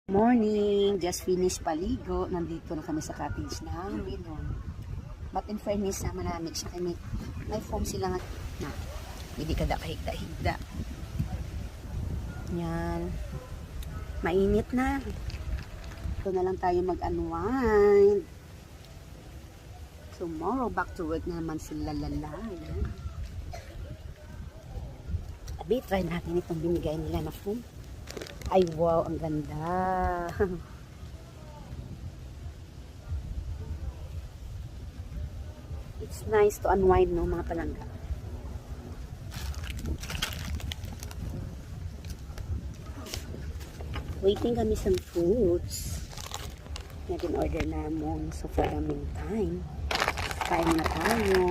Morning! Just finished paligo. Nandito na kami sa cottage namin. But in fairness, malamig siya kami. May foam sila nga. Na, hindi ka da kahigda-higda. Yan. Mainit na. Ito na lang tayo mag-unwind. Tomorrow, back to work na naman sila lala. Abi, try natin itong binigay nila na foam. Ay, wow, ang ganda. It's nice to unwind, no, mga palangga. Waiting kami some fruits. Naging order namon. So, for the meantime, kain na tayo.